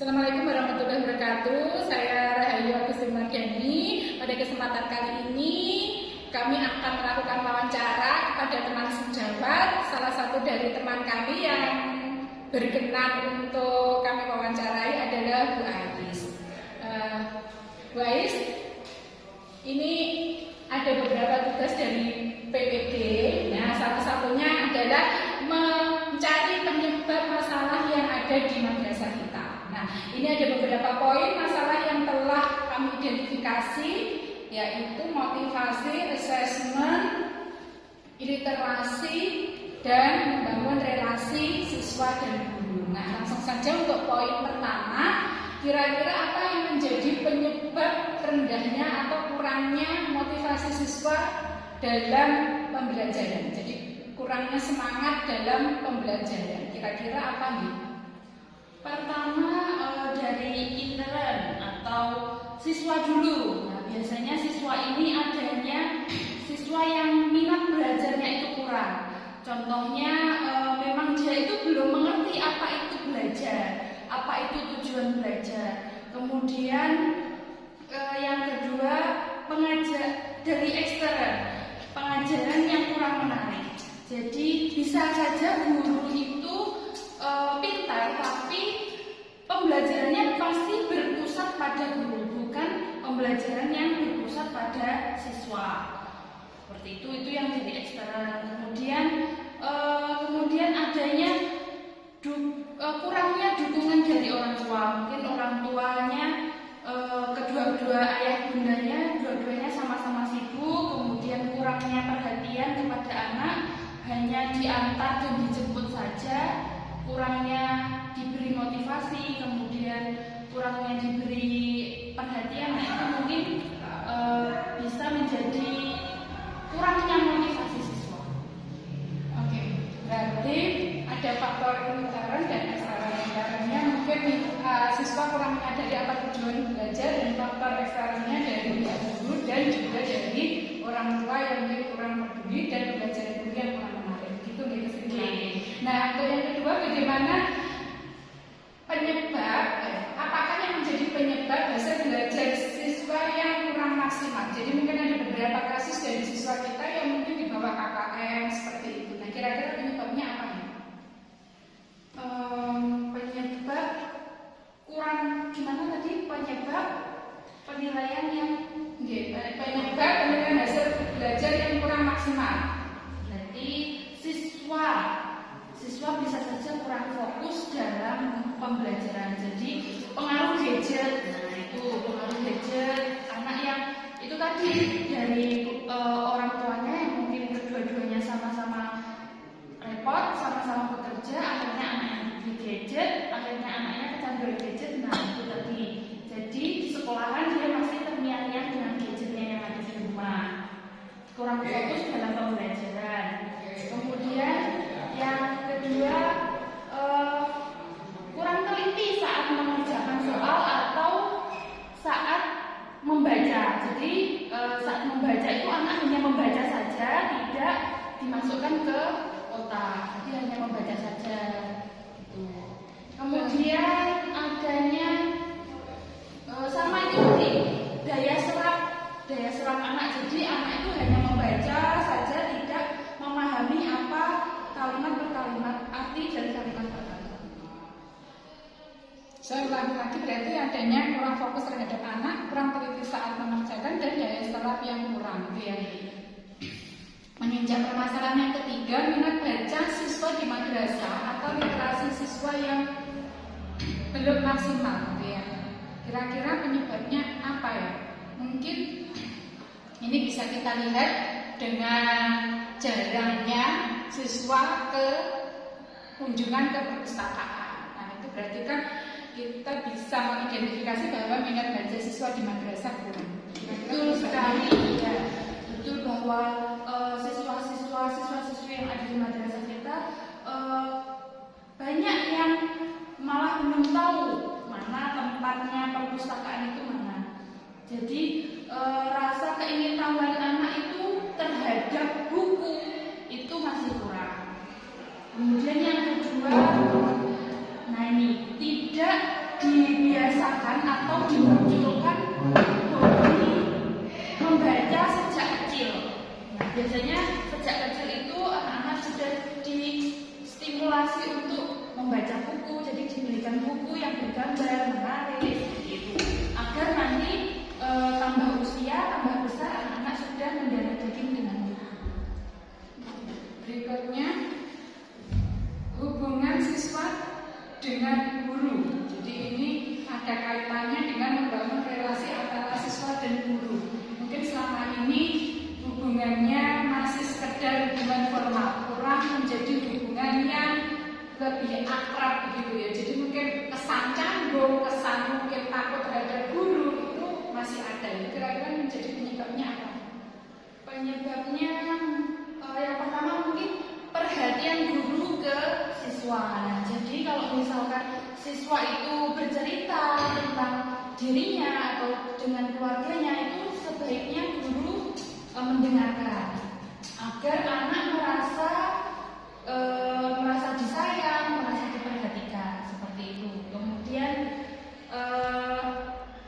Assalamualaikum warahmatullahi wabarakatuh. Saya Rahayu Agus Mardiani. Pada kesempatan kali ini kami akan melakukan wawancara kepada teman sejawat. Salah satu dari teman kami yang berkenan untuk kami wawancarai adalah Bu Ais. Bu Ais, ini ada beberapa tugas dari PPD. Nah, satu-satunya adalah mencari penyebab masalah yang ada di madrasah kita. Nah, ini ada beberapa poin masalah yang telah kami identifikasi, yaitu motivasi, assessment, literasi, dan membangun relasi siswa dan guru. Nah, langsung saja untuk poin pertama, kira-kira apa yang menjadi penyebab rendahnya atau kurangnya motivasi siswa dalam pembelajaran? Jadi kurangnya semangat dalam pembelajaran. Kira-kira apa nih? Pertama dari intern atau siswa dulu. Nah, biasanya siswa ini adanya siswa yang minat belajarnya itu kurang. Contohnya memang dia itu belum mengerti apa itu belajar, apa itu tujuan belajar. Kemudian yang kedua, pengajar dari ekstern, pengajaran yang kurang menarik. Jadi bisa saja guru itu pintar, tapi pembelajarannya pasti berpusat pada guru, bukan pembelajaran yang berpusat pada siswa. Seperti itu yang jadi eksternal. Kemudian adanya kurangnya dukungan dari orang tua. Mungkin orang tuanya kedua-dua ayah bundanya dua-duanya sama-sama sibuk, kemudian kurangnya perhatian kepada anak, hanya diantar dan dijemput saja, kurangnya diberi motivasi, kemudian kurangnya diberi perhatian. Nah, itu mungkin bisa menjadi kurangnya motivasi siswa. Oke, berarti ada faktor intern dan eksternal. Internnya mungkin siswa kurang menyadari apa tujuan belajar, dan faktor eksternalnya dari guru dan juga dari orang tua yang mungkin kurang peduli dan pembelajaran guru yang kurang menarik. Gitu nih kesimpulannya. Nah, untuk yang kedua, bagaimana penyebab, apakah yang menjadi penyebab hasil belajar siswa yang kurang maksimal? Jadi mungkin ada beberapa kasus dari siswa kita yang mungkin di bawah KKM seperti itu. Nah, kira-kira penyebabnya apa ya? Penyebab kurang gimana tadi? Penyebab penilaian yang penyebab penilaian hasil belajar yang kurang maksimal. Berarti siswa bisa saja kurang fokus dalam pembelajaran. Jadi pengaruh gadget. Nah, itu pengaruh gadget, anak yang itu tadi dari orang tuanya yang mungkin kedua-duanya sama-sama repot, sama-sama bekerja, akhirnya anaknya di gadget, akhirnya anaknya kecanduan gadget. Nah, itu tadi. Jadi di sekolahan dia masih terngiang-ngiang dengan gadgetnya yang ada di rumah, kurang fokus dalam pembelajaran. Kemudian yang kedua, kurang teliti saat mengerjakan soal atau saat membaca. Jadi saat membaca itu anak hanya membaca saja, tidak dimasukkan ke otak. Jadi hanya membaca saja. Kemudian adanya sama itu daya serap anak. Jadi anak itu hanya membaca saja, tidak memahami apa kalimat per kalimat, arti dari kalimat per kalimat. Saya ulangi lagi, berarti adanya kurang fokus terhadap anak, kurang teliti saat mengerjakan, dan daya serap yang kurang. Ya. Meninjau permasalahan yang ketiga, minat baca siswa di madrasah atau literasi siswa yang belum maksimal. Ya. Kira-kira penyebabnya apa ya? Mungkin ini bisa kita lihat dengan jarangnya siswa ke kunjungan ke perpustakaan. Nah, itu berarti kan kita bisa mengidentifikasi bahwa minat baca siswa di madrasah kurang. Betul sekali, ya. Betul bahwa siswa-siswi yang ada di madrasah kita banyak yang malah belum tahu mana tempatnya perpustakaan itu mana. Jadi rasa keingintahuan anak itu terhadap buku itu masih kurang. Kemudian yang kedua, nah ini tidak dibiasakan atau dimunculkan hobi membaca sejak kecil. Nah, biasanya sejak kecil itu anak-anak sudah distimulasi untuk membaca buku, jadi diberikan buku yang bergambar, menarik, gitu. Agar nanti tambah usia, tambah besar, anak-anak sudah mendarah daging dengan buku. Berikutnya, hubungan siswa dengan guru. Jadi ini ada kaitannya dengan membangun relasi antara siswa dan guru. Mungkin selama ini hubungannya masih sekedar hubungan formal, kurang menjadi hubungan yang lebih akrab begitu ya. Jadi mungkin kesan canggung, kesan mungkin takut terhadap guru itu masih ada ya. Kira-kira menjadi penyebabnya apa? Penyebabnya yang pertama mungkin perhatian guru ke siswa. Nah, jadi kalau misalkan siswa itu bercerita tentang dirinya atau dengan keluarganya, itu sebaiknya guru mendengarkan agar anak merasa disayang, merasa diperhatikan, seperti itu. Kemudian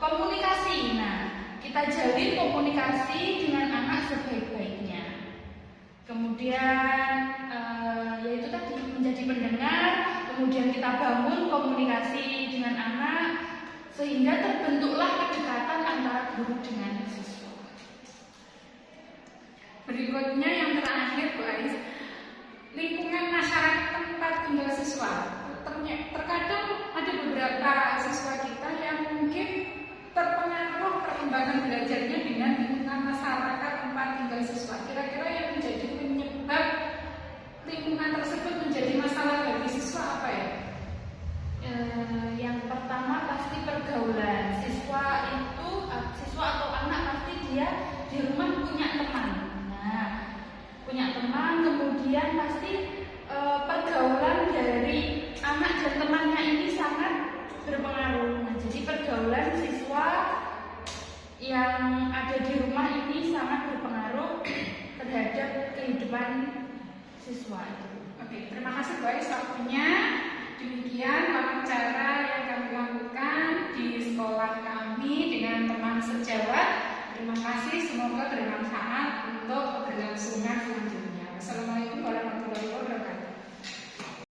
komunikasi. Nah, kita jalin komunikasi dengan anak sebaik-baiknya. Kemudian yaitu tadi menjadi pendengar. Kemudian kita bangun komunikasi dengan anak sehingga terbentuklah kedekatan antara guru dengan siswa. Berikutnya yang terakhir, Bu Ais, lingkungan masyarakat tempat tinggal siswa. Terkadang ada beberapa siswa kita yang mungkin terpengaruh perkembangan belajarnya dengan lingkungan masyarakat tempat tinggal siswa. Kira-kira yang menjadi penyebab lingkungan tersebut menjadi masalah bagi siswa apa ya? Yang pertama pasti pergaulan. Siswa atau anak pasti dia di rumah punya teman. Nah, punya teman, kemudian pasti pergaulan dari anak dan temannya ini sangat berpengaruh. Nah, jadi pergaulan siswa yang ada di rumah ini sangat berpengaruh terhadap kehidupan siswa itu. Oke, terima kasih Bu Ais waktunya. Demikian wawancara yang kami lakukan di sekolah kami dengan teman sejawat. Terima kasih, semoga bermanfaat untuk keberlangsungan selanjutnya. Wassalamualaikum warahmatullahi wabarakatuh.